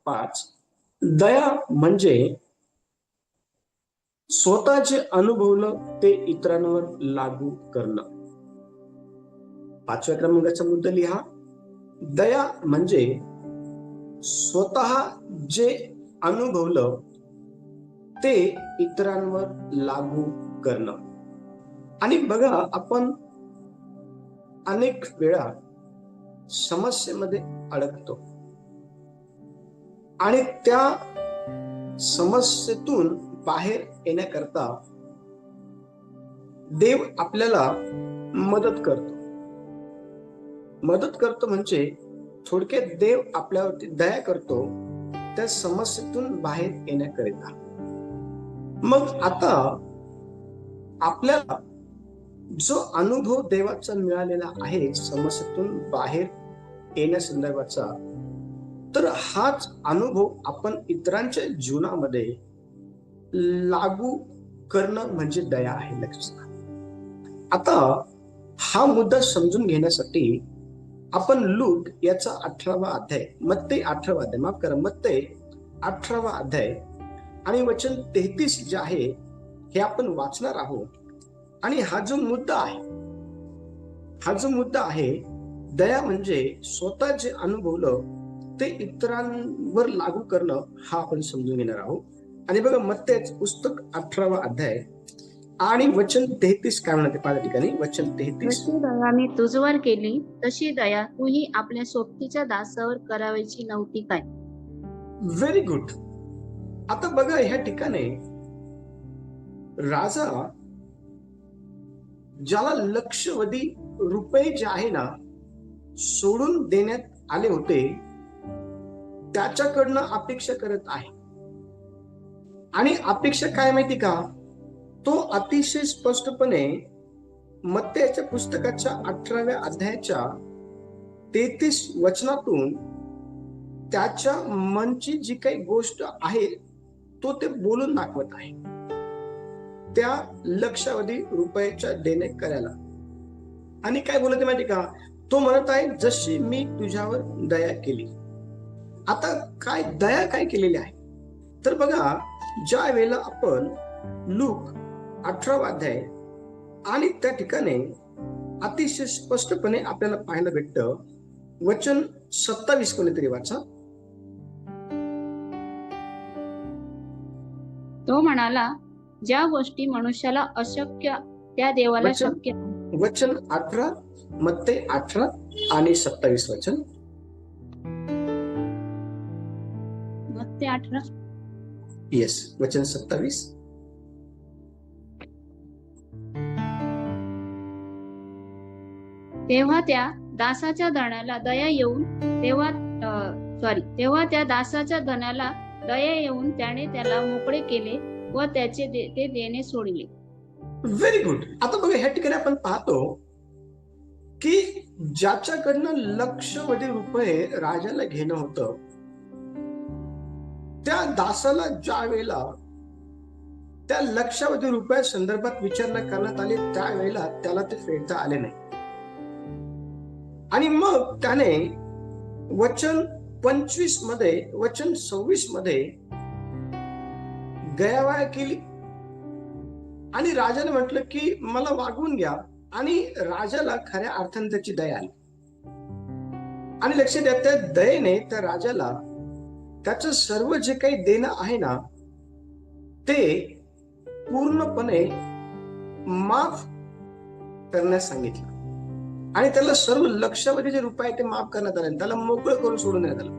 5. दया म्हणजे स्वतः जे अनुभवलं ते इतरांवर लागू करणं. 5व्या क्रमांकाचा मुद्दा लिहा. दया म्हणजे स्वतः जे अनुभवलं ते इतरांवर लागू करणं. आणि बघा, आपण अनेक वेळा समस्येमध्ये अडकतो आणि त्या समस्येतून बाहेर येण्याकरता देव आपल्याला मदत करतो म्हणजे थोडक्यात देव आपल्यावरती दया करतो त्या समस्येतून बाहेर येण्याकरिता. मग आता आपल्याला जो अनुभव देवाचा मिळालेला आहे समस्येतून बाहेर येण्यासंदर्भाचा, तर हाच अनुभव आपण इतरांच्या जीवनामध्ये लागू करणं म्हणजे दया आहे. लक्षात. आता हा मुद्दा समजून घेण्यासाठी आपण लूक याचा 18वा अध्याय, मत्ते 18वा अध्याय, माफ करा, मत्ते 18वा अध्याय आणि वचन 33 जे आहे हे आपण वाचणार आहोत. आणि हा जो मुद्दा आहे दया म्हणजे स्वतः जे अनुभवलं ते इतरांवर लागू करणं, हा आपण समजून घेणार आहोत. आणि बघा, मत्तेचं पुस्तक 18वा अध्याय आणि वचन 33 काय म्हणते पाच ठिकाणी. वचन 33. जशी दया मी तुझवर केली तशी दया तूही आपल्या सोबतीच्या दासावर करावयाची नव्हती काय? Very good. आता बघा, ह्या ठिकाणी राजा ज्याला लक्षवधी रुपये जे आहे ना सोडून देण्यात आले होते त्याच्याकडनं अपेक्षा करत आहे. आणि अपेक्षा काय माहिती का? तो अतिशय स्पष्टपणे मत्तेच्या पुस्तकाच्या 18व्या अध्यायाच्या 33 वचनातून त्याच्या मनची जी काही गोष्ट आहे तो ते बोलून दाखवत आहे त्या लक्षावधी रुपयाच्या देणे करायला. आणि काय बोलत माहिती का? तो म्हणत आहे जशी मी तुझ्यावर दया केली. आता काय दया काय केलेली आहे? तर बघा, ज्या वेळेला आपण लूक 18वा अध्याय आणि त्या ठिकाणी अतिशय स्पष्टपणे आपल्याला पाहायला भेटतं वचन 27 कोणीतरी वाचा. तो म्हणाला, ज्या गोष्टी मनुष्याला अशक्य त्या देवाला शक्य. वचन 18, मत्ते 18 आणि 27 वचन. मत्ते 18. येस, वचन 27. तेव्हा त्या दासाच्या धनाला दया येऊन त्याने त्याला मोकळे केले व त्याचे ते देणे सोडले. Very good. आता बघा, ह्या ठिकाणी आपण पाहतो की ज्याच्याकडनं लक्षवधी रुपये राजाला घेणं होतं त्या दासाला ज्या वेळेला त्या लक्षावधी रुपया संदर्भात विचारणा करण्यात आली त्यावेळेला त्याला ते फेडता आले नाही. आणि मग त्याने वचन 25 मध्ये, वचन 26 मध्ये गयावया केली आणि राजाने म्हटलं की मला वागवून घ्या. आणि राजाला खऱ्या अर्थाने त्याची दया आली. आणि लक्षात द्या, त्या दयेने त्या राजाला त्याचं सर्व जे काही देणं आहे ना ते पूर्णपणे माफ करण्यास सांगितलं. आणि त्याला सर्व लक्षावधी जे रुपये ते माफ करण्यात आले, त्याला मोकळं करून सोडून देण्यात आलं.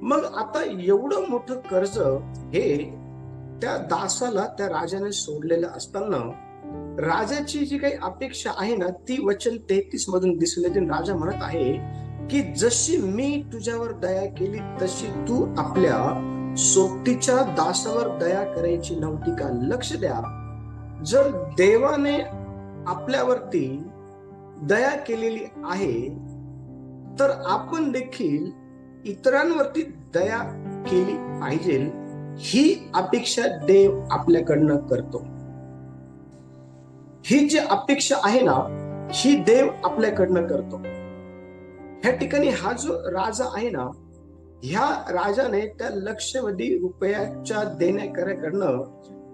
मग आता एवढं मोठं कर्ज हे त्या दासाला त्या राजाने सोडलेलं असताना राजाची जी काही अपेक्षा आहे ना ती वचन 33 मधून दिसून येते. राजा म्हणत आहे की जशी मी तुझ्यावर दया केली तशी तू आपल्या सोबतीच्या दासावर दया करायची नव्हती का? लक्ष द्या, जर देवाने आपल्यावरती दया केलेली आहे तर आपण देखील इतरांवरती दया केली पाहिजे, ही अपेक्षा देव आपल्याकडनं करतो. ही जी अपेक्षा आहे ना ही देव आपल्याकडनं करतो. ह्या ठिकाणी हा जो राजा आहे ना ह्या राजाने त्या लक्षावधी रुपयाच्या देणेकऱ्याकडनं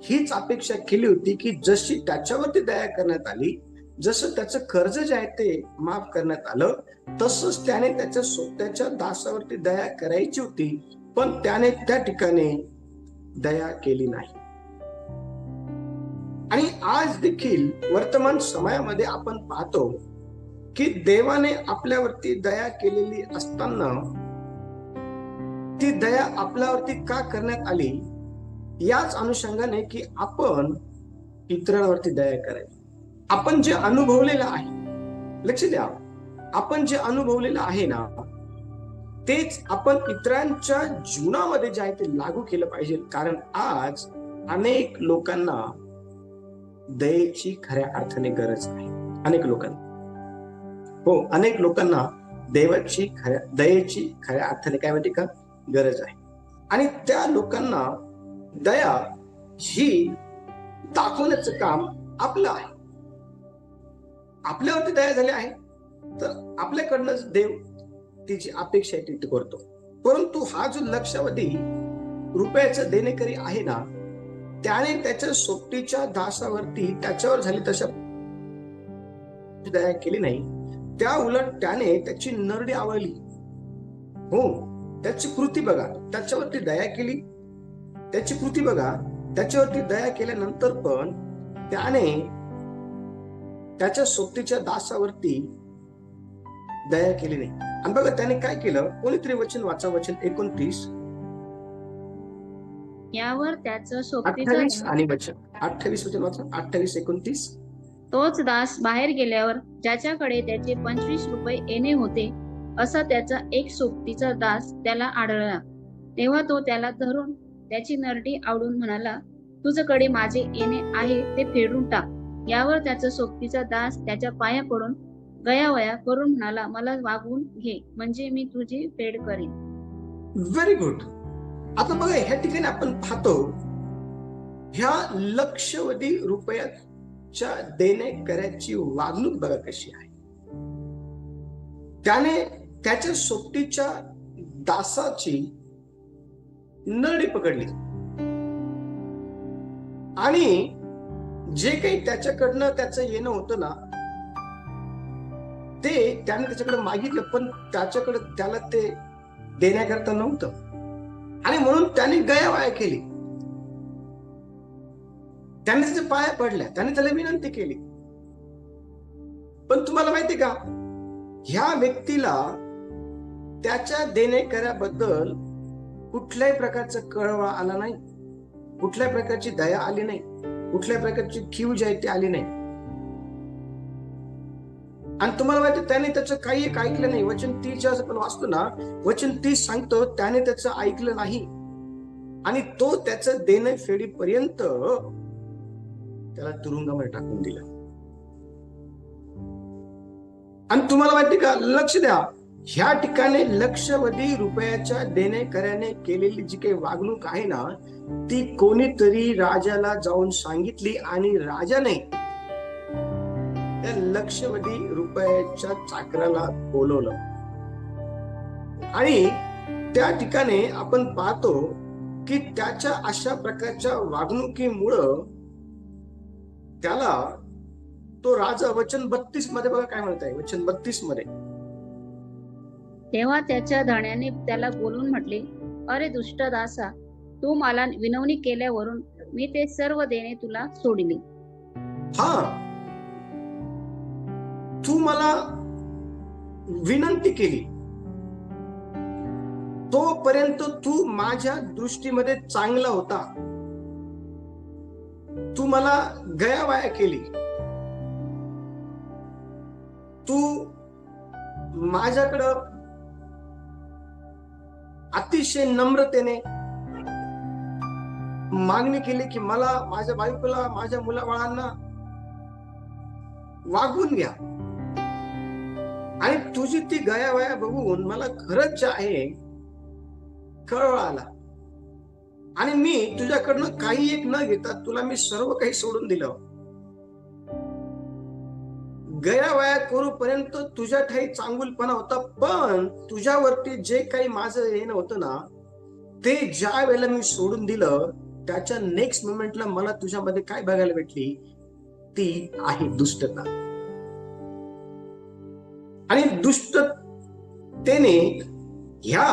हीच अपेक्षा केली होती की जशी त्याच्यावरती दया करण्यात आली, जसं त्याचं कर्ज जे आहे ते माफ करण्यात आलं, तसंच त्याने त्याच्या स्वतःच्या दासावरती दया करायची होती, पण त्याने त्या ठिकाणी दया केली नाही. आणि आज देखील वर्तमान समयामध्ये आपण पाहतो की देवाने आपल्यावरती दया केलेली असताना ती दया आपल्यावरती का करण्यात आली, याच अनुषंगाने की आपण इतरांवरती दया करायची. आपण जे अनुभवलेलं आहे, लक्ष द्या, आपण जे अनुभवलेलं आहे ना, तेच आपण इतरांच्या जीवनामध्ये जे आहे ते लागू केलं पाहिजे. कारण आज अनेक लोकांना दयेची खऱ्या अर्थाने गरज आहे. अनेक लोकांना दयेची खऱ्या अर्थाने काय माहिती का गरज आहे. आणि त्या लोकांना दया ही दाखवण्याचं काम आपलं आहे. आपल्यावरती दया झाली आहे तर आपल्याकडनं देव तिची अपेक्षा आहे ती करतो. परंतु हा जो लक्षावधी रुपयाचा देणेकरी आहे ना, त्याने त्याच्या सोबतीच्या दासावरती त्याच्यावर झाली तशा दया केली नाही. त्या उलट त्याने त्याची नरडी आवळली. हो, त्याची कृती बघा, त्याच्यावरती दया केली. त्याची कृती बघा, त्याच्यावरती दया केल्यानंतर पण त्याने त्याच्या सोबतीच्या दासावरती दया केली नाही. आणि बघा त्याने काय केलं, कोणीतरी वचन वाचा, वचन 29 यावर त्याचं सोबतीचं 28 आणि वचन 28 वचन वाचा, 28 29. तोच दास बाहेर गेल्यावर ज्याच्याकडे त्याचे 25 रुपये येणे होते असा त्याचा एक सोबतीचा दास त्याला आढळला. तेव्हा तो त्याला धरून त्याची नरडी आवडून म्हणाला, तुझ्याकडे माझे येणे आहे ते फेडून टाक. यावर त्याचा सोबतीचा दास त्याच्या पाया पडून गयावया करून म्हणाला, मला वागवून घे, म्हणजे मी तुझी फेड करेन. Very good. आता बघा ह्या ठिकाणी आपण पाहतो ह्या लक्षावधी रुपयाच्या देणेकऱ्याची वागणूक बघा कशी आहे. त्याने त्याच्या सोबतीच्या दासाची नरडी पकडली आणि जे काही त्याच्याकडनं त्याचं येणं होतं ना, ते त्याने त्याच्याकडे मागितलं, पण त्याच्याकडे त्याला ते देण्याकरता नव्हतं. आणि म्हणून त्याने गयावया केली. त्याने त्याच्या पाया पडल्या, त्याने त्याला विनंती केली. पण तुम्हाला माहिती का, ह्या व्यक्तीला त्याच्या देणेकऱ्याबद्दल कुठल्याही प्रकारचा कळवा आला नाही, कुठल्याही प्रकारची दया आली नाही, कुठल्याही प्रकारची कीव जी आहे ती आली नाही. आणि तुम्हाला माहिती त्याने त्याचं काही एक ऐकलं नाही. वचन 30 आपण वाचतो ना, वचन 30 सांगतो त्याने त्याचं ऐकलं नाही आणि तो त्याचं देणं फेडीपर्यंत त्याला तुरुंगामध्ये टाकून दिलं. आणि तुम्हाला माहिती का, लक्ष द्या, ह्या ठिकाणी लक्षावधी रुपयाच्या देणेकऱ्याने केलेली जी काही वागणूक आहे ना, ती कोणीतरी राजाला जाऊन सांगितली आणि राजाने त्या लक्षावधी रुपयाच्या चाकराला बोलवलं. आणि त्या ठिकाणी आपण पाहतो की त्याच्या अशा प्रकारच्या वागणुकीमुळं त्याला तो राजा, वचन 32 मध्ये बघा काय म्हणत आहे, वचन 32 मध्ये, तेव्हा त्याच्या धण्याने त्याला बोलून म्हटले, अरे दुष्ट दासा, तू मला विनवणी केल्यावरून मी ते सर्व देणे तुला सोडिले. हा, तू मला विनंती केली, तोपर्यंत तू माझ्या दृष्टीमध्ये चांगला होता. तू मला गयावया केली, तू माझ्याकडं अतिशय नम्रतेने मागणी केली की मला, माझ्या बायकोला, माझ्या मुलाबाळांना वागवून घ्या. आणि तुझी ती गयावया बघून मला खरंच जे आहे कळवळा आला आणि मी तुझ्याकडनं काही एक न घेता तुला मी सर्व काही सोडून दिलं. गैरावया करूपर्यंत तुझ्या ठाई चांगुलपणा होता, पण तुझ्यावरती जे काही माझं येणं होतं ना, ते ज्या वेळेला मी सोडून दिलं, त्याच्या नेक्स्ट मोमेंटला मला तुझ्यामध्ये काय बघायला भेटली, ती आहे दुष्टता. आणि दुष्टतेने ह्या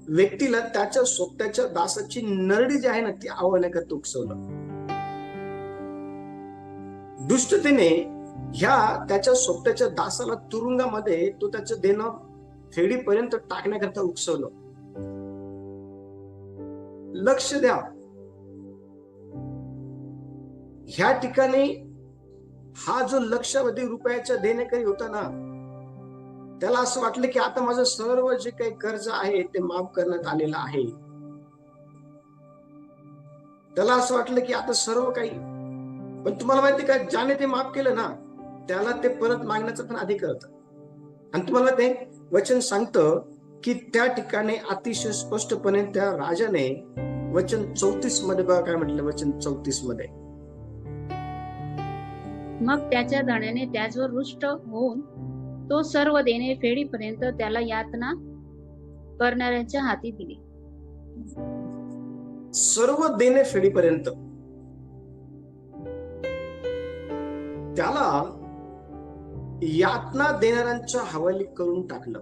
व्यक्तीला त्याच्या स्वतःच्या दासाची नरडी जी आहे ना, ती आवडण्याकरता उकसवलं. दुष्टतेने ह्या त्याच्या स्वतःच्या दासाला तुरुंगामध्ये तो त्याचं देणं फेडीपर्यंत टाकण्याकरता उकसवलं. लक्ष द्या, ह्या ठिकाणी हा जो लक्षावधी रुपयाच्या देणेकरी होता ना, त्याला असं वाटलं की आता माझं सर्व जे काही कर्ज आहे ते माफ करण्यात आलेलं आहे. त्याला असं वाटलं की आता सर्व काही, पण तुम्हाला माहिती का, ज्याने ते माफ केलं ना, त्याला ते परत मागण्याचा पण अधिकार होता. आणि तुम्हाला ते वचन सांगतं की त्या ठिकाणी अतिशय स्पष्टपणे त्या राजाने वचन 34 मध्ये बघा काय म्हटलं, वचन 34 मध्ये, मग त्याच्या धण्याने त्याचवर रुष्ट होऊन तो सर्व देणे फेडीपर्यंत त्याला यातना करणाऱ्यांच्या हाती दिले. सर्व देणे फेडीपर्यंत त्याला यातना देणाऱ्यांच्या हवाली करून टाकलं.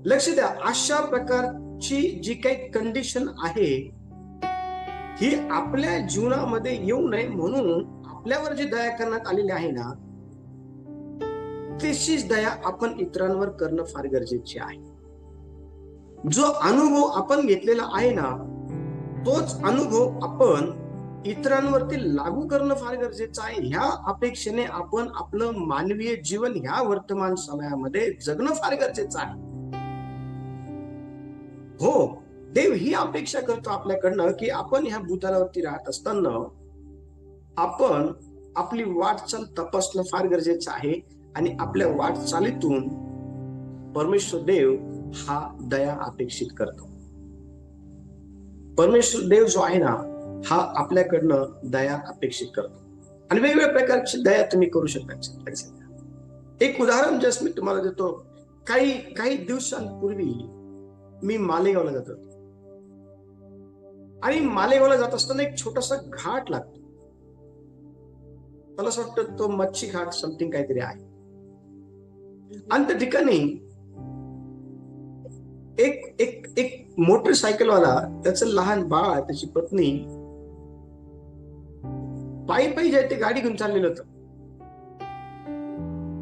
लक्ष द्या, अशा प्रकारची जी काही कंडिशन आहे ही आपल्या जीवनामध्ये येऊ नये म्हणून आपल्यावर जी दया करण्यात आलेली आहे ना, तशीच दया आपण इतरांवर करणं फार गरजेचे आहे. जो अनुभव आपण घेतलेला आहे ना, तोच अनुभव आपण इतरांवरती लागू करणं फार गरजेचं आहे. ह्या अपेक्षेने आपण आपलं मानवीय जीवन ह्या वर्तमान समयामध्ये जगणं फार गरजेचं आहे. हो, देव ही अपेक्षा करतो आपल्याकडनं की आपण ह्या भूतलावरती राहत असताना आपण आपली वाटचाल तपासणं फार गरजेचं आहे. आणि आपल्या वाटचालीतून परमेश्वर देव हा दया अपेक्षित करतो. परमेश्वर देव जो आहे ना, हा आपल्याकडनं दया अपेक्षित करतो. आणि वेगवेगळ्या प्रकारची दया तुम्ही करू शकता. एक उदाहरण जस्ट मी तुम्हाला देतो. काही दिवसांपूर्वी मी मालेगावला जात होतो. आणि मालेगावला जात असताना एक छोटासा घाट लागतो. मला असं वाटतं तो मच्छी घाट समथिंग काहीतरी आहे. आणि त्या ठिकाणी एक मोटरसायकलवाला, त्याचं लहान बाळ, त्याची पत्नी पायी जे ते गाडी घेऊन चाललेलं होतं.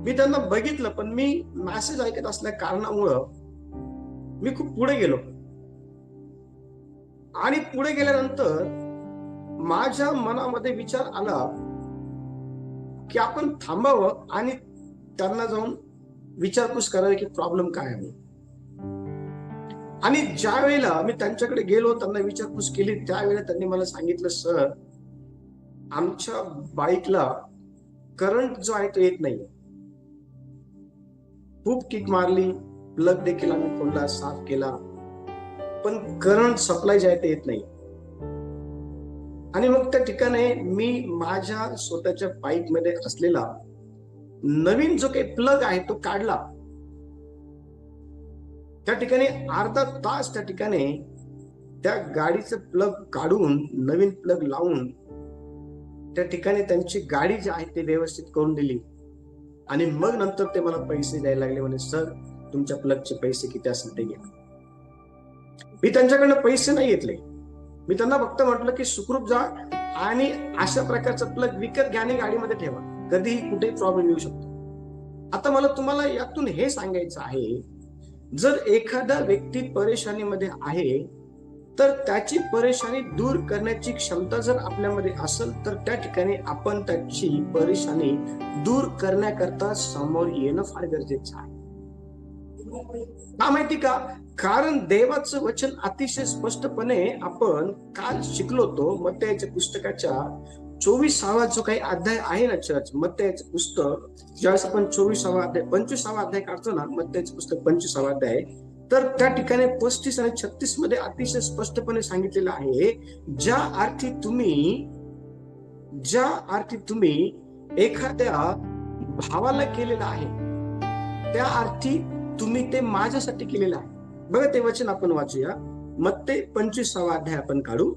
मी त्यांना बघितलं, पण मी मेसेज ऐकत असल्या कारणामुळं मी खूप पुढे गेलो. आणि पुढे गेल्यानंतर माझ्या मनामध्ये विचार आला की आपण थांबावं आणि त्यांना जाऊन विचारपूस करावी की प्रॉब्लेम काय आहे. आणि ज्या वेळेला मी त्यांच्याकडे गेलो, त्यांना विचारपूस केली, त्यावेळेला त्यांनी मला सांगितलं, सर, आमच्या बाईकला करंट जो आहे तो येत नाही. खूप किक मारली, प्लग देखील आम्ही खोलला, साफ केला, पण करंट सप्लाय जे आहे ते येत नाही. आणि मग त्या ठिकाणी मी माझ्या स्वतःच्या बाईक मध्ये असलेला नवीन जो काही प्लग आहे तो काढला. त्या ठिकाणी अर्धा तास त्या ठिकाणी त्या गाडीचं प्लग काढून नवीन प्लग लावून त्या ठिकाणी त्यांची गाडी जी आहे ते व्यवस्थित करून दिली. आणि मग नंतर ते मला पैसे द्यायला लागले. म्हणे, सर, तुमच्या प्लगचे पैसे किती असेल ते घ्या. मी त्यांच्याकडनं पैसे नाही घेतले. मी त्यांना फक्त म्हटलं की सुखरूप जा आणि अशा प्रकारचा प्लग विकत घ्या आणि गाडीमध्ये ठेवा, कधीही कुठेही प्रॉब्लेम येऊ शकतो. आता मला तुम्हाला यातून हे सांगायचं आहे, जर एखादा व्यक्ती परेशानीमध्ये आहे तर त्याची परेशानी दूर करण्याची क्षमता जर आपल्यामध्ये असेल तर त्या ठिकाणी आपण त्याची परेशानी दूर करण्याकरता समोर येणं फार गरजेचं आहे. का माहिती का? कारण देवाचं वचन अतिशय स्पष्टपणे आपण काल शिकलो होतो. मत्तयाच्या पुस्तकाच्या 24वा जो काही अध्याय आहे ना, चर्च, मत्तयाचं पुस्तक, ज्यावेळेस आपण 24वा अध्याय 25वा अध्याय काढतो ना, मत्तयाचं पुस्तक 25वा अध्याय, तर त्या ठिकाणी 35 आणि 36 मध्ये अतिशय स्पष्टपणे सांगितलेलं आहे, ज्या अर्थी तुम्ही एखाद्या भावाला केलेलं आहे त्या अर्थी तुम्ही ते माझ्यासाठी केलेलं आहे. बघा ते वचन आपण वाचूया. मत्ते 25वा अध्याय आपण काढू.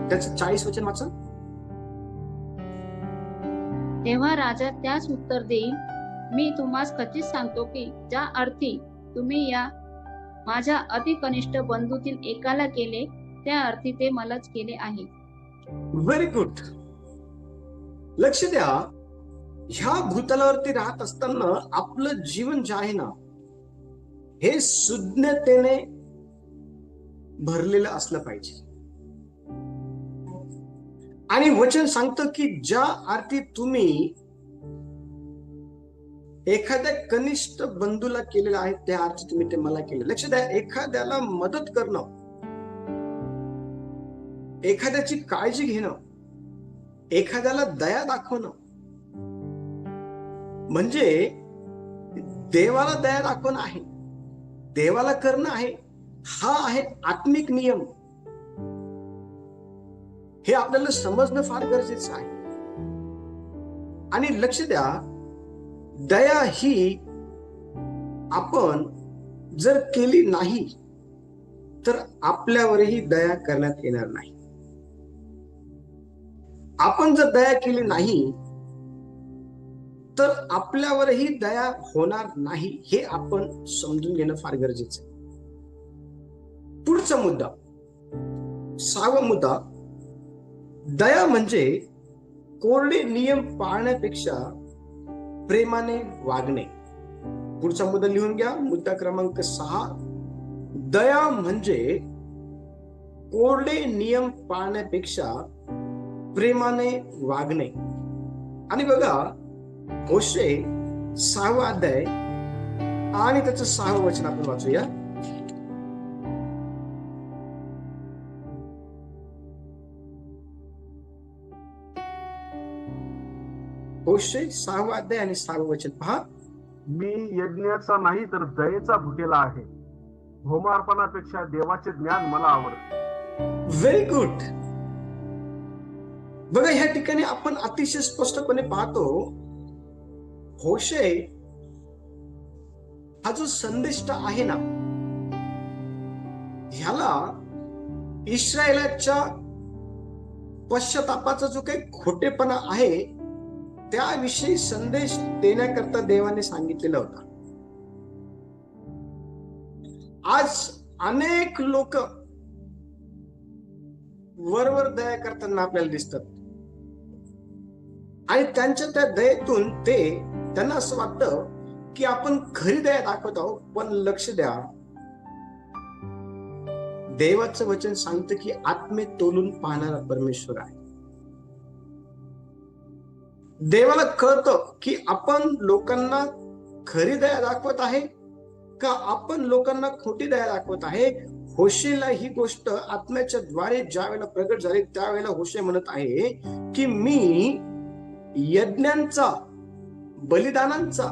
त्याचं 40 वचन वाचा. तेव्हा राजा त्यास उत्तर देईल, मी तुम्हास खचित सांगतो की ज्या अर्थी तुम्ही या माझ्या अति कनिष्ठ बंधूतील एकाला केले, त्या अर्थी ते मलाच केले आहे. Very good. लक्ष द्या, ह्या भूतलावरती राहत असताना आपलं जीवन जे आहे ना, हे सुज्ञतेने भरलेलं असलं पाहिजे. आणि वचन सांगतं की ज्या अर्थी तुम्ही एखाद्या कनिष्ठ बंधूला केलेलं आहे त्या अर्थी तुम्ही ते मला केले. लक्ष द्या, एखाद्याला मदत करणं, एखाद्याची काळजी घेणं, एखाद्याला दया दाखवणं म्हणजे देवाला दया दाखवणं आहे, देवाला करणं आहे. हा आहे आत्मिक नियम. हे आपल्याला समजणं फार गरजेचं आहे. आणि लक्ष द्या, दया ही आपण जर केली नाही तर आपल्यावरही दया करण्यात येणार नाही. आपण जर दया केली नाही तर आपल्यावरही दया होणार नाही. हे आपण समजून घेणं फार गरजेचं आहे. पुढचा मुद्दा, 6वा मुद्दा, दया म्हणजे कोरडे नियम पाळण्यापेक्षा प्रेमाने वागणे. पुढचा मुद्दा लिहून घ्या, मुद्दा क्रमांक 6. दया म्हणजे कोरडे नियम पाळण्यापेक्षा प्रेमाने वागणे. आणि बघा, होशे 6वा अध्याय आणि त्याचं 6वं वचन आपण वाचूया. होशे 6वा अध्याय आणि 6वं वचन पहा. मी यज्ञाचा नाही तर दयेचा भुकेला आहे. होमार्पणापेक्षा देवाचे ज्ञान मला आवडते. Very good. बघा, ह्या ठिकाणी आपण अतिशय स्पष्टपणे पाहतो, होशे हा जो संदेष्ट आहे ना, ह्याला इस्रायलाच्या पश्चातापाचा जो काही खोटेपणा आहे त्याविषयी संदेश देण्याकरता देवाने सांगितलेला होता. आज अनेक लोक वरवर दया करताना आपल्याला दिसतात आणि त्यांच्या त्या दयेतून त्यांना असं वाटतं की आपण खरी दया दाखवत आहोत. पण लक्ष द्या, देवाचं वचन सांगतं की आत्मे तोलून पाहणारा परमेश्वर आहे. देवाला कळतं की आपण लोकांना खरी दया दाखवत आहे का आपण लोकांना खोटी दया दाखवत आहे. होशेला ही गोष्ट आत्म्याच्या द्वारे ज्या वेळेला प्रगट झाली त्यावेळेला होशे म्हणत आहे की मी यज्ञांचा, बलिदानांचा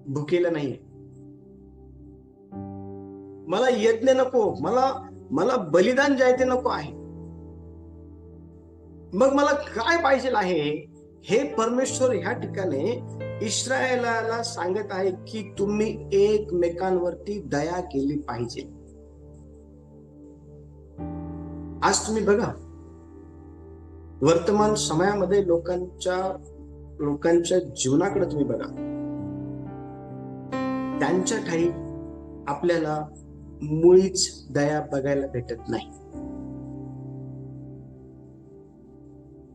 भुकेला नाही. मला यज्ञ नको, मला बलिदान जे आहे ते नको आहे. मग मला काय पाहिजे आहे? हे परमेश्वर ह्या ठिकाणी इस्रायलाला सांगत आहे की तुम्ही एकमेकांवरती दया केली पाहिजे. आज तुम्ही बघा, वर्तमान समयामध्ये लोकांच्या जीवनाकडे तुम्ही बघा, त्यांच्या ठाई आपल्याला मुळीच दया बघायला भेटत नाही.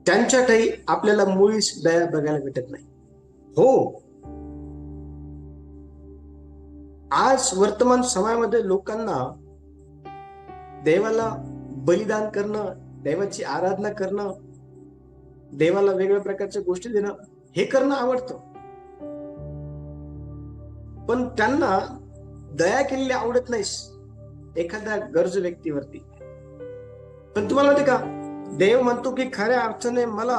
त्यांच्या ठाई आपल्याला मुळीच दया बघायला भेटत नाही. हो, आज वर्तमान समयामध्ये लोकांना देवाला बलिदान करणं, देवाची आराधना करणं, देवाला वेगवेगळ्या प्रकारच्या गोष्टी देणं, हे करणं आवडतं. पण त्यांना दया केलेली आवडत नाही एखाद्या गरजू व्यक्तीवरती. पण तुम्हाला माहिती का, देव म्हणतो की खऱ्या अर्थाने मला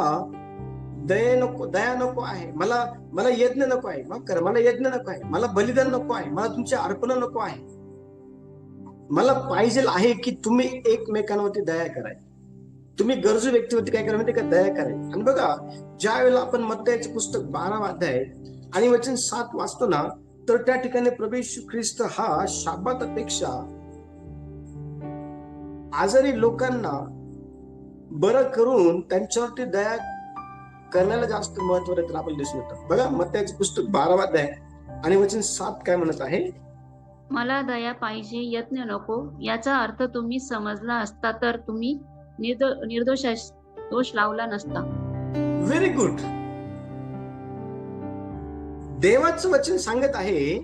दया नको आहे, मला यज्ञ नको आहे, माफ करा, मला यज्ञ नको आहे, मला बलिदान नको आहे, मला तुमचे अर्पण नको आहे. मला पाहिजे आहे की तुम्ही एकमेकांवरती दया कराय. तुम्ही गरजू व्यक्तीवरती काय करा माहिती का, दया करायची. आणि बघा, ज्या वेळेला आपण मत्तयाचे पुस्तक 12 अध्याय आणि वचन 7 वाचतो ना, तर त्या ठिकाणी प्रभू येशू ख्रिस्त हा शाबातापेक्षा आजारी लोकांना बरं करून त्यांच्यावरती दया करण्याला जास्त महत्व देताना आपल्याला दिसून येतं. बघा, मत्तयाचे पुस्तक 12 अध्याय आणि वचन 7 काय म्हणत आहे, मला दया पाहिजे, यत्न नको. याचा अर्थ तुम्ही समजला असता तर तुम्ही निर्दोषास दोष लावला नसता. Very good. देवाचं वचन सांगत आहे,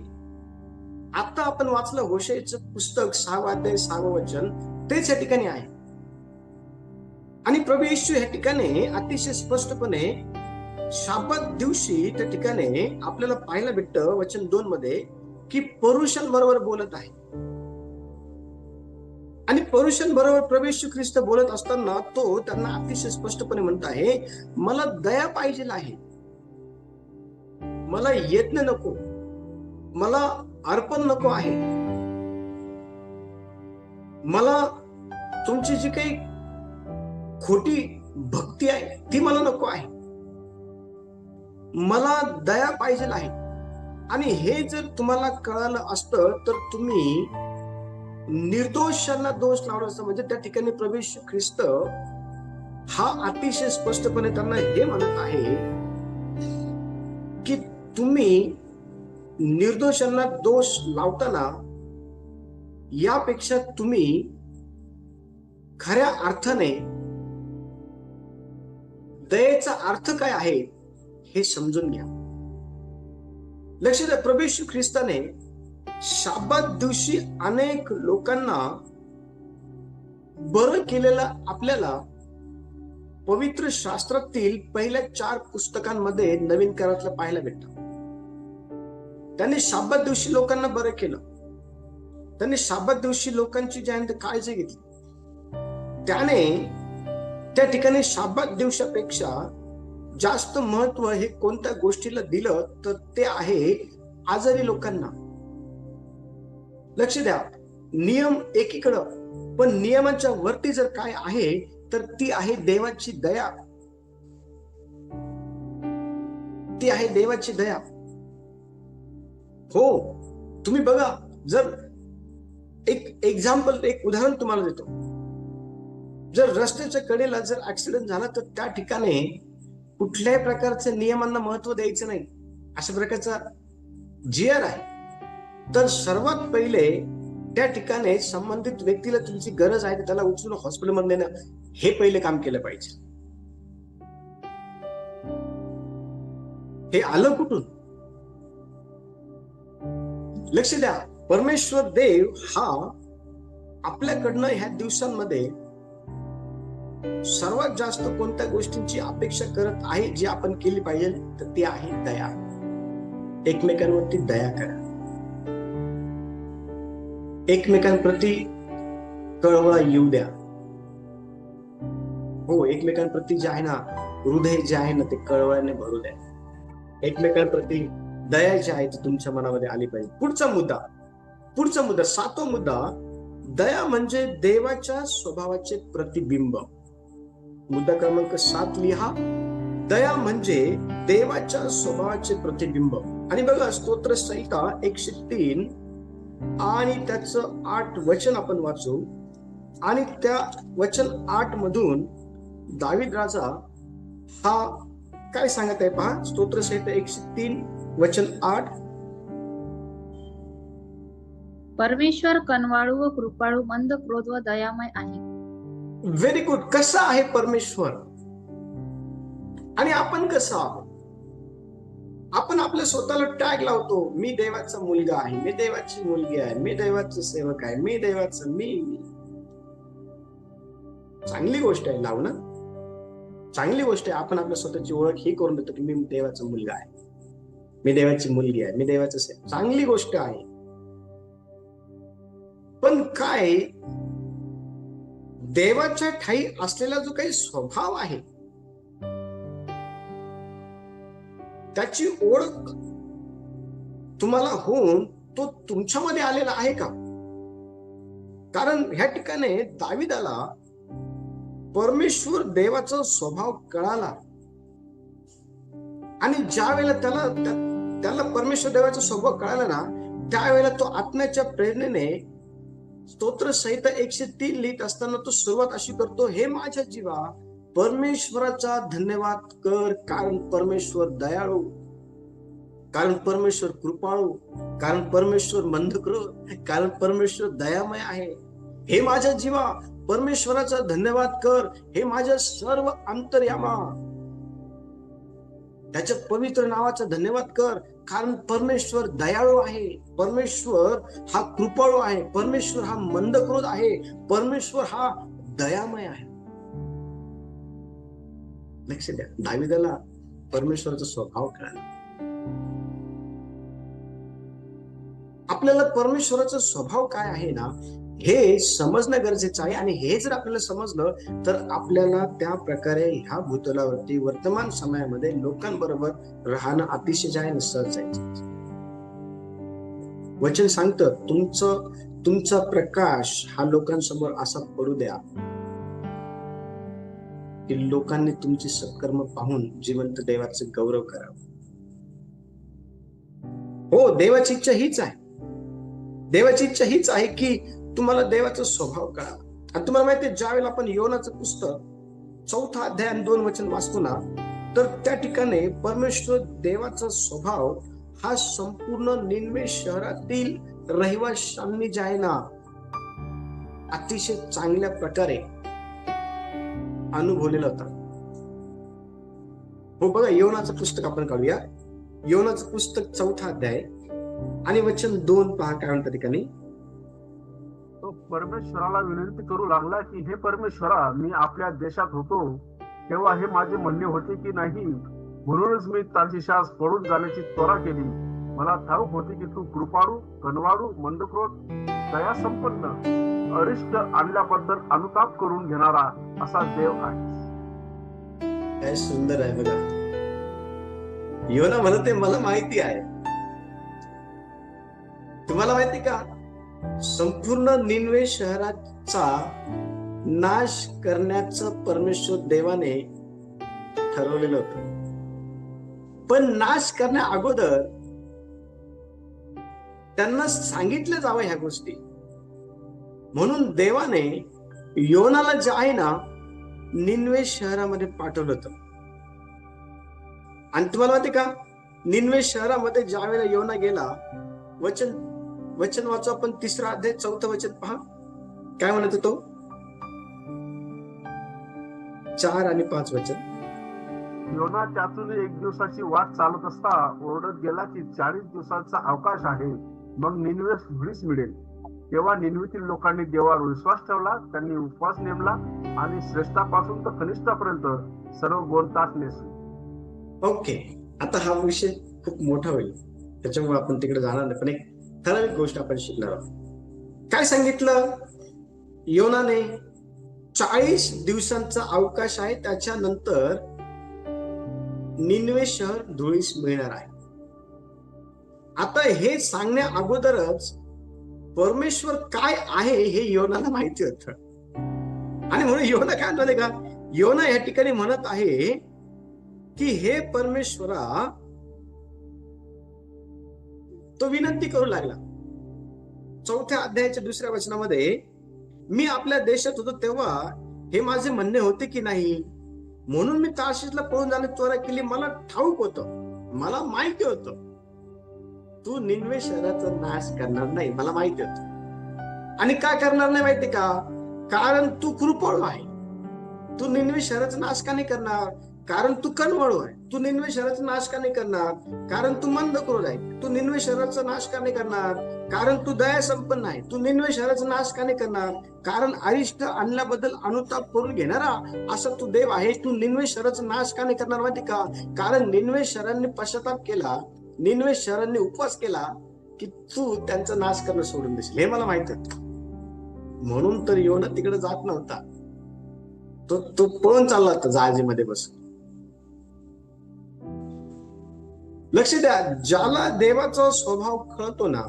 आता आपण वाचलं होशेयाचं पुस्तक 6 अध्याय 6 वचन, तेच या ठिकाणी आहे. आणि प्रभू येशू या ठिकाणी अतिशय स्पष्टपणे शाबत दिवशी त्या ठिकाणी आपल्याला पाहायला भेटतं वचन 2 मध्ये की पुरुषांबरोबर बोलत आहे. आणि पुरुषांबरोबर प्रभू येशू ख्रिस्त बोलत असताना तो त्यांना अतिशय स्पष्टपणे म्हणत आहे, मला दया पाहिजे आहे, मला यज्ञ नको, मला अर्पण नको आहे, मला तुमची जी काही खोटी भक्ती आहे ती मला नको आहे, मला दया पाहिजे आहे. आणि हे जर तुम्हाला कळालं असतं तर तुम्ही निर्दोषांना दोष लावला असतं. म्हणजे त्या ठिकाणी प्रभू येशू ख्रिस्त हा अतिशय स्पष्टपणे त्यांना हे म्हणत आहे की तुम्ही निर्दोषांना दोष लावताना यापेक्षा तुम्ही खऱ्या अर्थाने दयेचा अर्थ काय आहे हे समजून घ्या. लक्ष द्या, प्रभू येशू ख्रिस्ताने शाबात दिवशी अनेक लोकांना बरं केलेलं आपल्याला पवित्र शास्त्रातील पहिल्या 4 पुस्तकांमध्ये नवीन करारातलं पाहायला भेटतं. त्यांनी शाबात दिवशी लोकांना बरं केलं. त्यांनी शाबात दिवशी लोकांची जी आहे काळजी घेतली. त्याने त्या ठिकाणी शाबात दिवसापेक्षा जास्त महत्व हे कोणत्या गोष्टीला दिलं तर ते आहे आजारी लोकांना. लक्ष द्या, नियम एकीकडं, पण नियमाच्या वरती जर काय आहे तर ती आहे देवाची दया. ती आहे देवाची दया. हो, तुम्ही बघा, जर एक एक्झाम्पल, एक उदाहरण तुम्हाला देतो. जर रस्त्याच्या कडेला जर ऍक्सिडेंट झाला तर त्या ठिकाणी कुठल्याही प्रकारच्या नियमांना महत्व द्यायचं नाही, अशा प्रकारचा जीआर आहे. तर सर्वात पहिले त्या ठिकाणी संबंधित व्यक्तीला तुमची गरज आहे तर त्याला उचलून हॉस्पिटलमध्ये नेणं हे पहिले काम केलं पाहिजे. हे आलं कुठून? लक्ष द्या, परमेश्वर देव हा आपल्याकडनं ह्या दिवसांमध्ये सर्वात जास्त कोणत्या गोष्टींची अपेक्षा करत आहे जी आपण केली पाहिजे तर ती आहे दया. एकमेकांवरती दया करा, एकमेकांप्रती कळवळा येऊ द्या. हो, एकमेकांप्रती जे आहे ना, हृदय जे आहे ना ते कळवळ्याने भरू द्या. एकमेकांप्रती दया जी आहे ती तुमच्या मनामध्ये आली पाहिजे. पुढचा मुद्दा 7वा मुद्दा, दया म्हणजे देवाच्या स्वभावाचे प्रतिबिंब. मुद्दा क्रमांक 7 लिहा, दया म्हणजे देवाच्या स्वभावाचे प्रतिबिंब. आणि बघा, स्तोत्र संहिता 103 आणि त्याचं 8 वचन आपण वाचू. आणि त्या वचन 8 मधून दावीद राजा हा काय सांगत आहे पहा. स्तोत्र संहिता 103 वचन 8, परमेश्वर कनवाळू व कृपाळू, मंद क्रोध व दयामय आहे. Very good. कसा आहे परमेश्वर आणि आपण कसं आहोत? आपण आपल्या स्वतःला टॅग लावतो, मी देवाचा मुलगा आहे, मी देवाची मुलगी आहे, मी देवाचा सेवक आहे, मी देवाचं मी. चांगली गोष्ट आहे लावणं, चांगली गोष्ट आहे. आपण आपल्या स्वतःची ओळख ही करून देतो की मी देवाचा मुलगा आहे, मी देवाची मुलगी आहे, मी देवाचं सेवक. चांगली गोष्ट आहे. पण काय देवाच्या ठाई असलेला जो काही स्वभाव आहे त्याची ओळख तुम्हाला होऊन तो तुमच्यामध्ये आलेला आहे का? कारण ह्या ठिकाणी दाविदाला परमेश्वर देवाचा स्वभाव कळाला आणि ज्या वेळेला त्याला परमेश्वर देवाचा स्वभाव कळाला ना, त्यावेळेला तो आत्म्याच्या प्रेरणेने स्तोत्र संहिता 103 लिहित असताना तो सुरुवात अशी करतो, हे माझ्या जीवा परमेश्वराचा धन्यवाद कर, कारण परमेश्वर दयाळू, कारण परमेश्वर कृपाळू, कारण परमेश्वर मंदकृत, कारण परमेश्वर दयामय आहे. हे माझ्या जीवा परमेश्वराचा धन्यवाद कर, हे माझ्या सर्व अंतर्यामा त्याच्या पवित्र नावाचा धन्यवाद कर, कारण परमेश्वर दयाळू आहे, परमेश्वर हा कृपाळू आहे, परमेश्वर हा मंदक्रोध आहे, परमेश्वर हा दयामय आहे. लक्ष द्या, दाविदाला परमेश्वराचा स्वभाव कळाला. आपल्याला परमेश्वराचा स्वभाव काय आहे ना, हे समजणं गरजेचं आहे. आणि हे जर आपल्याला समजलं तर आपल्याला त्या प्रकारे ह्या भूतलावरती वर्तमान समयामध्ये लोकांबरोबर राहणं अतिशय जे आहे ना सहज जायचं. वचन सांगतं, तुमचा प्रकाश हा लोकांसमोर असा पडू द्या की लोकांनी तुमचे सत्कर्म पाहून जिवंत देवाचे गौरव करावं. हो, देवाची इच्छा हीच आहे. देवाची इच्छा हीच आहे की तुम्हाला देवाचा स्वभाव कळा. आणि तुम्हाला माहितीये, ज्यावेळेला आपण योनाचं पुस्तक 4 अध्याय आणि 2 वचन वाचतो ना, तर त्या ठिकाणी परमेश्वर देवाचा स्वभाव हा संपूर्ण निनवे शहरातील रहिवाशांनी जे आहे ना अतिशय चांगल्या प्रकारे अनुभवलेला होता. हो बघा, योनाचं पुस्तक आपण काढूया. योनाचं पुस्तक 4 अध्याय आणि वचन 2 पहा काय म्हणतात ठिकाणी. तो परमेश्वराला विनंती करू लागला की, हे परमेश्वरा, मी आपल्या देशात होतो तेव्हा हे माझे म्हणणे होते की नाही, म्हणूनच मी तार्शिशास पळून जाण्याची त्वरा केली. मला ठाऊक होते की तू कृपाळू, कनवाळू, मंदक्रोध, दया संपन्न, अरिष्ट आणल्याबद्दल अनुताप करून घेणारा असा देव आहे. काय सुंदर आहे बघा. योना म्हणते, मला माहिती आहे. तुम्हाला माहिती का, संपूर्ण निनवे शहराचा नाश करण्याचं परमेश्वर देवाने ठरवलेलं होतं. पण नाश करण्या अगोदर त्यांना सांगितलं जावं ह्या गोष्टी. म्हणून देवाने योनाला जे आहे ना निनवे शहरामध्ये पाठवलं होतं. आणि तुम्हाला माहिती का, निनवे शहरामध्ये ज्या वेळेला योना गेला, वचन वाचू आपण 3 अध्याय 4 वचन पहा काय म्हणत होतो. 4 आणि 5 वचन. योना त्यातून 1 दिवसाची वाट चालत असता ओरडत गेला की 40 दिवसांचा अवकाश आहे, मग निनवेस धुळीस मिळेल. तेव्हा निनवेतील लोकांनी देवावर विश्वास ठेवला, त्यांनी उपवास नेमला आणि श्रेष्ठापासून तर कनिष्ठापर्यंत सर्व गोरतास नेसले. ओके, आता हा विषय खूप मोठा होईल, त्याच्यामुळे आपण तिकडे जाणार नाही. पण एक ठराविक गोष्ट आपण शिकणार आहोत. काय सांगितलं योनाने? 40 दिवसांचा अवकाश आहे, त्याच्यानंतर निनवे शहर धुळीस मिळणार आहे. आता हे सांगण्या अगोदरच परमेश्वर काय आहे हे योनाला माहिती होत. आणि म्हणून योना काय म्हणते का, योना या ठिकाणी म्हणत आहे की हे परमेश्वरा, तो विनंती करू लागला. 4 अध्यायाच्या 2 वचनामध्ये, मी आपल्या देशात होतो तेव्हा हे माझे म्हणणे होते की नाही, म्हणून मी तार्शिशला पळून जाण्याची त्वरा केली. मला ठाऊक होतं, मला माहिती होतं तू निनवे शहराचा नाश करणार नाही, मला माहिती होतं. आणि का करणार नाही माहिती का, कारण तू कृपाळू आहे. तू निनवे शहराचा नाश का नाही करणार, कारण तू कनवळू आहे. तू निनवे शहराचा नाश का नाही करणार, कारण तू मंदक्रोध आहे. तू निनवे शहराचा नाश का नाही करणार, कारण तू दया संपन्न आहे. तू निनवे शहराचा नाश का नाही करणार, कारण अरिष्ट आणल्याबद्दल अनुताप करून घेणारा असा तू देव आहे. तू निनवे शहराचा नाश का नाही करणार माहिती का, कारण निनवे शहरांनी पश्चाताप केला, निनवे शहरांनी उपवास केला की तू त्यांचा नाश करणं सोडून देशील, हे मला माहित होतं. म्हणून तर योना तिकडे जात नव्हता, तो पळून चालला होता जहाजीमध्ये बसून. लक्ष द्या, ज्याला देवाचा स्वभाव कळतो ना,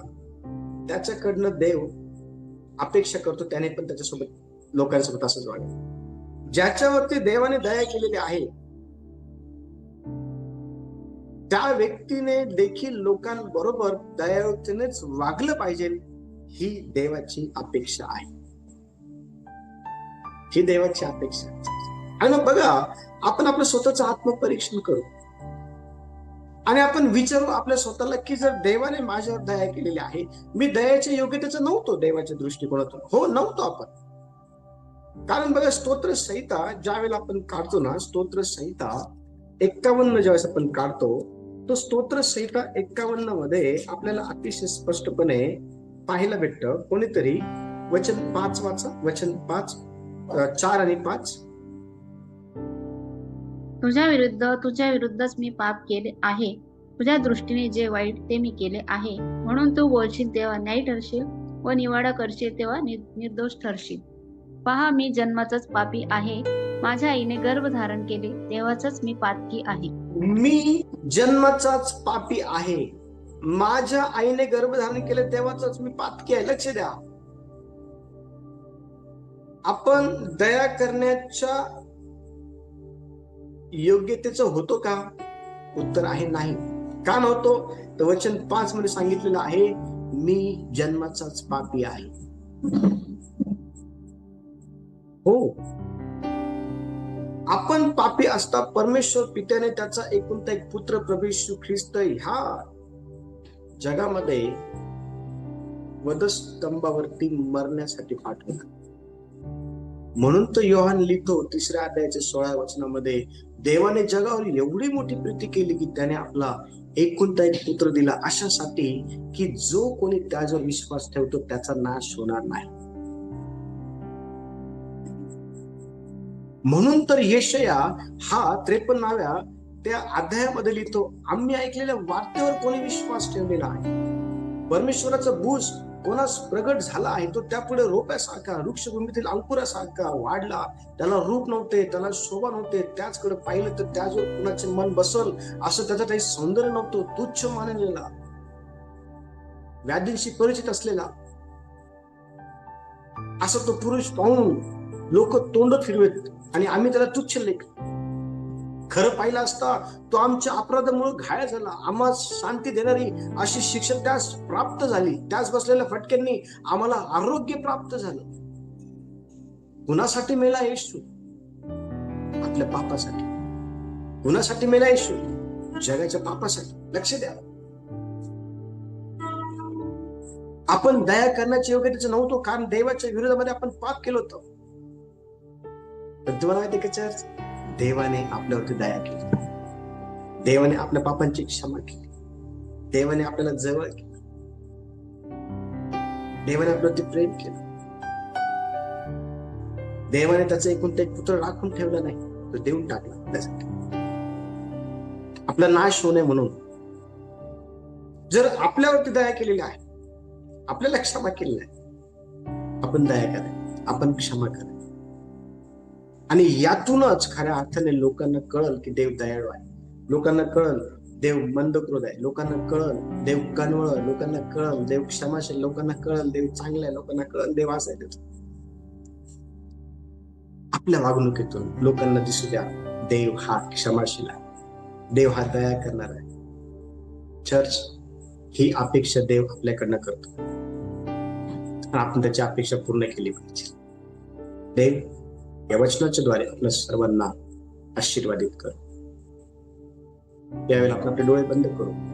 त्याच्याकडनं देव अपेक्षा करतो त्याने पण त्याच्यासोबत लोकांसोबत असंच वागेल. ज्याच्यावरती देवाने दया केलेली आहे त्या व्यक्तीने देखील लोकांबरोबर दयाळूतेनेच वागलं पाहिजे, ही देवाची अपेक्षा आहे. ही देवाची अपेक्षा आहे. आणि मग बघा, आपण आपलं स्वतःचं आत्मपरीक्षण करू आणि आपण विचारू आपल्या स्वतःला की जर देवाने माझ्यावर दया केलेली आहे, मी दयाच्या योग्यतेचं नव्हतो देवाच्या दृष्टिकोनातून, हो नव्हतो आपण. कारण बघा, स्तोत्र संहिता ज्या वेळेला आपण काढतो ना, स्तोत्र संहिता 51 ज्यावेळेस आपण काढतो, तो स्तोत्र संहिता 51 मध्ये आपल्याला अतिशय स्पष्टपणे पाहायला भेटतं. कोणीतरी वचन 5 वाचा, वचन 5, 4 आणि 5. तुझ्या विरुद्धच मी पाप केले आहे. तुझ्या दृष्टीने जे वाईट ते मी केले आहे. म्हणून तू बोलशील तेव्हा न्याय ठरशील व निवाडा करशील तेव्हा निर्दोष ठरशील. पहा, मी जन्माचाच पापी आहे. माझ्या आईने गर्भ धारण केले तेव्हाच मी पातकी आहे. मी जन्माचाच पापी आहे. माझ्या आईने गर्भधारण केले तेव्हाच मी पातकी आहे. लक्ष द्या, आपण दया करण्याच्या योग्यतेचं होतो का? उत्तर आहे नाही. का नव्हतो? तर वचन 5 मध्ये सांगितलेलं आहे, मी जन्माचाच पापी आहे. हो, आपण पापी असता परमेश्वर पित्याने त्याचा एकुलता एक पुत्र प्रभू येशू ख्रिस्त ह्या जगामध्ये वधस्तंभावरती मरण्यासाठी पाठवला. म्हणून तो योहान लिहितो 3 अध्यायाच्या 16 वचनामध्ये, देवाने जगावर एवढी मोठी प्रीती केली की त्याने आपला एकुलता एक पुत्र दिला, अशासाठी की जो कोणी त्याच्यावर विश्वास ठेवतो त्याचा नाश होणार नाही. म्हणून तर यशया हा 53व्या त्या अध्यायामध्ये लिहितो, आम्ही ऐकलेल्या वार्तेवर कोणी विश्वास ठेवलेला आहे. परमेश्वराचा बुज कोणास प्रगट झाला आहे, तो त्यापुढे रोप्यासारखा वृक्षभूमीतील अंकुरासारखा वाढला. त्याला रूप नव्हते, त्याला शोभा नव्हते, त्याचकडे पाहिलं तर त्याच्यावर कुणाचे मन बसल असं त्याचं काही सौंदर्य नव्हतं. तुच्छ मानलेला, व्याधींशी परिचित असलेला असं तो पुरुष पाहून लोक तोंड फिरवेत आणि आम्ही त्याला तुच्छ लेख. खरं पाहिलं असता तो आमच्या अपराधामुळे घायल झाला, आम्हाला शांती देणारी अशी शिक्षा त्यास प्राप्त झाली. त्याच बसलेल्या फटक्यांनी आम्हाला आरोग्य प्राप्त झालं. कुणासाठी मेला येशू? आपल्या पापासाठी. कुणासाठी मेला येशू? जगाच्या पापासाठी. लक्ष द्या, आपण दया करण्याच्या योग्यतेचं नव्हतो, कारण देवाच्या विरोधामध्ये आपण पाप केलं होतं. पण तुम्हाला माहिती आहे का चर्च, देवाने आपल्यावरती दया केली. देवाने आपल्या पापांची क्षमा केली. देवाने आपल्याला जवळ केलं. देवाने आपल्यावरती प्रेम केलं. देवाने त्याचा एकुलता एक पुत्र राखून ठेवला नाही, तो देऊन टाकला त्यासाठी, आपला नाश होऊ नये म्हणून. जर आपल्यावरती दया केलेली आहे, आपल्याला क्षमा केलेली आहे, आपण दया करा, आपण क्षमा करा. आणि यातूनच खऱ्या अर्थाने लोकांना कळल की देव दयाळू आहे. लोकांना कळल देव मंदक्रोध आहे. लोकांना कळल देव कनवळ. लोकांना कळल देव क्षमाशील. लोकांना कळल देव चांगला आहे. लोकांना कळल देव असं आहे. आपल्या वागणुकीतून लोकांना दिसू द्या देव हा क्षमाशील आहे, देव हा दया करणार आहे. चर्च, ही अपेक्षा देव आपल्याकडनं करतो, आपण त्याची अपेक्षा पूर्ण केली पाहिजे. देव या वचनाच्या द्वारे आपल्या सर्वांना आशीर्वादित कर. यावेळेला आपण आपले डोळे बंद करू.